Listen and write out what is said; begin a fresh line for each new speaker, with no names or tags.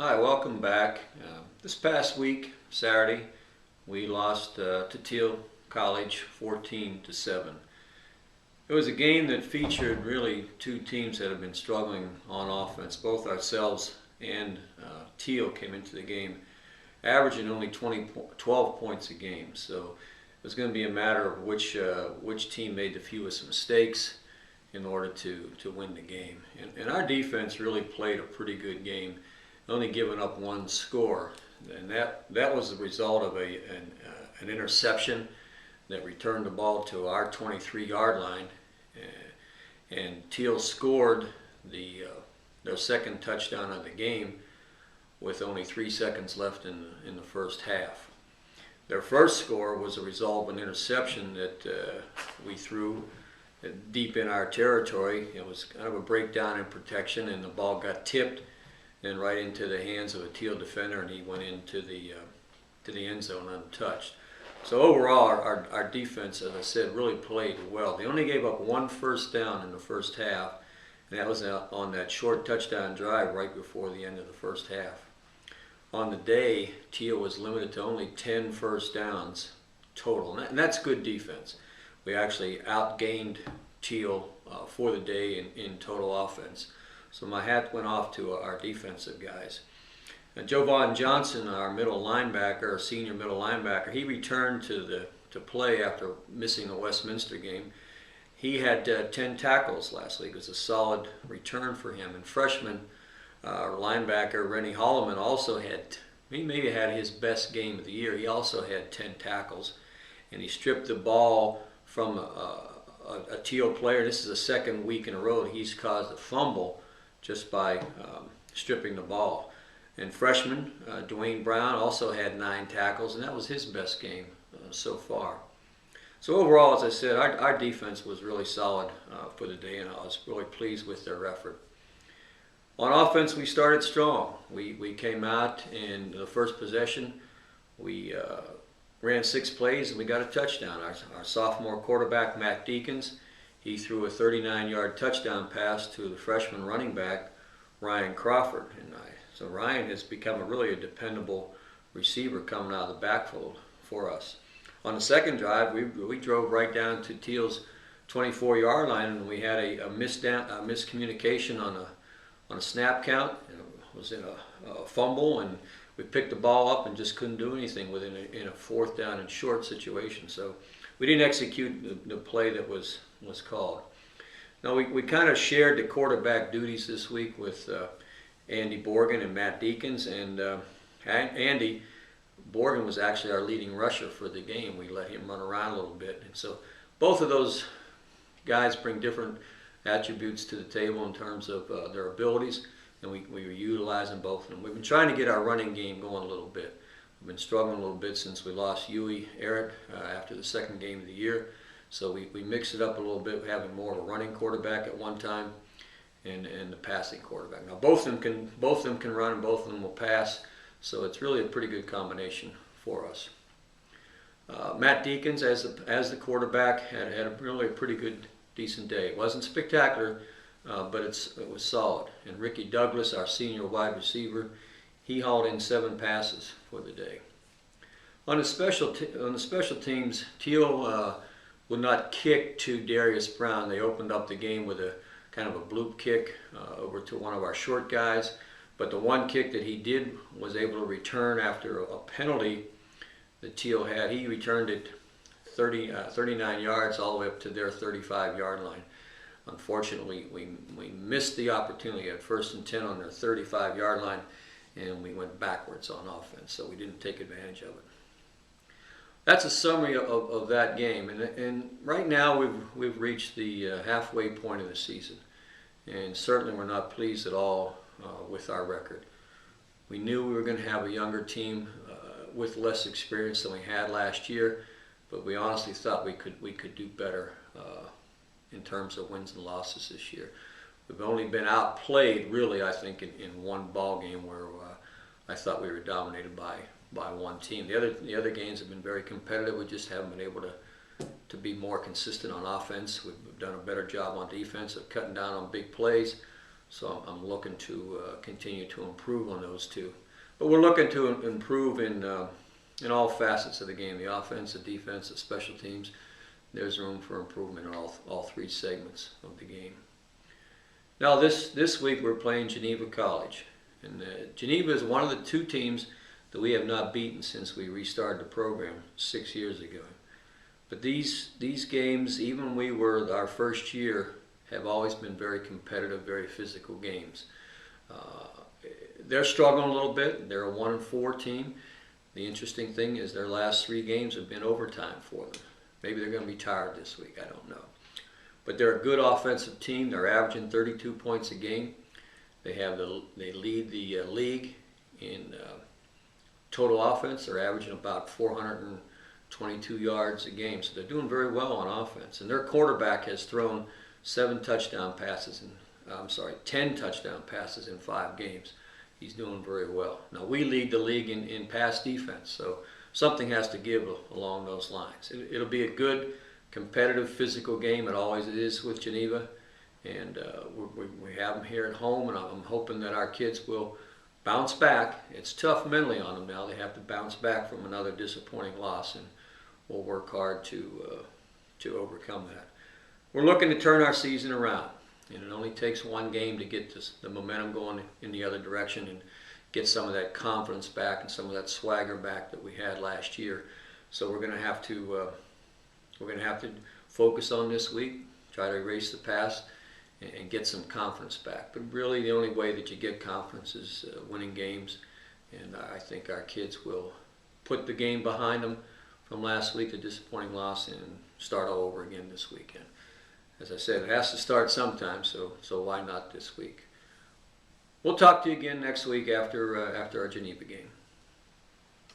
Hi, welcome back. This past week, Saturday, we lost to Teal College 14-7. It was a game that featured really two teams that have been struggling on offense. Both ourselves and Teal came into the game averaging only 12 points a game. So it was going to be a matter of which team made the fewest mistakes in order to win the game. And our defense really played a pretty good game, only giving up one score, and that was the result of an interception that returned the ball to our 23-yard line, and Teal scored their second touchdown of the game with only 3 seconds left in the first half. Their first score was a result of an interception that we threw deep in our territory. It was kind of a breakdown in protection, and the ball got tipped and right into the hands of a Teal defender, and he went into the end zone untouched. So overall, our defense, as I said, really played well. They only gave up one first down in the first half, and that was on that short touchdown drive right before the end of the first half. On the day, Teal was limited to only 10 first downs total, and that's good defense. We actually outgained Teal for the day in total offense. So my hat went off to our defensive guys. Jovan Johnson, our middle linebacker, our senior middle linebacker, he returned to play after missing the Westminster game. He had 10 tackles last week. It was a solid return for him. And freshman linebacker Rennie Holloman also he maybe had his best game of the year. He also had 10 tackles, and he stripped the ball from a Teal player. This is the second week in a row he's caused a fumble just by stripping the ball. And freshman Dwayne Brown also had 9 tackles, and that was his best game so far. So overall, as I said, our defense was really solid for the day, and I was really pleased with their effort. On offense, we started strong. We came out in the first possession. We ran 6 plays, and we got a touchdown. Our sophomore quarterback, Matt Deacons, he threw a 39-yard touchdown pass to the freshman running back, Ryan Crawford. So Ryan has become really a dependable receiver coming out of the backfield for us. On the second drive, we drove right down to Teal's 24-yard line, and we had a miscommunication on a snap count. It was in a fumble, and we picked the ball up and just couldn't do anything with it in a fourth down and short situation. So we didn't execute the play that was called. Now we kind of shared the quarterback duties this week with Andy Borgen and Matt Deacons, and Andy Borgen was actually our leading rusher for the game. We let him run around a little bit, and so both of those guys bring different attributes to the table in terms of their abilities, and we were utilizing both of them. We've been trying to get our running game going a little bit. We've been struggling a little bit since we lost Huey Eric after the second game of the year. So we mixed it up a little bit, having more of a running quarterback at one time and the passing quarterback. Now both of them can run and both of them will pass, so it's really a pretty good combination for us. Matt Deacons, as the quarterback, had really a pretty good, decent day. It wasn't spectacular, but it was solid. And Ricky Douglas, our senior wide receiver, he hauled in 7 passes for the day. On the special teams, Teal would not kick to Darius Brown. They opened up the game with a kind of a bloop kick over to one of our short guys. But the one kick that he did was able to return after a penalty that Teal had. He returned it 39 yards all the way up to their 35-yard line. Unfortunately, we missed the opportunity at 1st and 10 on their 35-yard line, and we went backwards on offense, so we didn't take advantage of it. That's a summary of that game, and right now we've reached the halfway point of the season, and certainly we're not pleased at all with our record. We knew we were going to have a younger team with less experience than we had last year, but we honestly thought we could do better in terms of wins and losses this year. We've only been outplayed, really, I think, in one ball game where I thought we were dominated by one team. The other games have been very competitive. We just haven't been able to be more consistent on offense. We've done a better job on defense of cutting down on big plays. So I'm looking to continue to improve on those two. But we're looking to improve in all facets of the game, the offense, the defense, the special teams. There's room for improvement in all three segments of the game. Now this week we're playing Geneva College. And Geneva is one of the two teams that we have not beaten since we restarted the program 6 years ago. But these games, even when we were our first year, have always been very competitive, very physical games. They're struggling a little bit. They're a 1-4 team. The interesting thing is their last 3 games have been overtime for them. Maybe they're going to be tired this week. I don't know. But they're a good offensive team. They're averaging 32 points a game. They lead the league in total offense. They're averaging about 422 yards a game. So they're doing very well on offense. And their quarterback has thrown 10 touchdown passes in 5 games. He's doing very well. Now we lead the league in pass defense, so something has to give along those lines. It'll be a good, competitive, physical game. It always is with Geneva, and we have them here at home, and I'm hoping that our kids will bounce back. It's tough mentally on them now. They have to bounce back from another disappointing loss, and we'll work hard to overcome that. We're looking to turn our season around, and it only takes one game to get the momentum going in the other direction and get some of that confidence back and some of that swagger back that we had last year. So we're going to have to focus on this week, try to erase the past, and get some confidence back. But really, the only way that you get confidence is winning games, and I think our kids will put the game behind them from last week, the disappointing loss, and start all over again this weekend. As I said, it has to start sometime, so why not this week? We'll talk to you again next week after our Geneva game.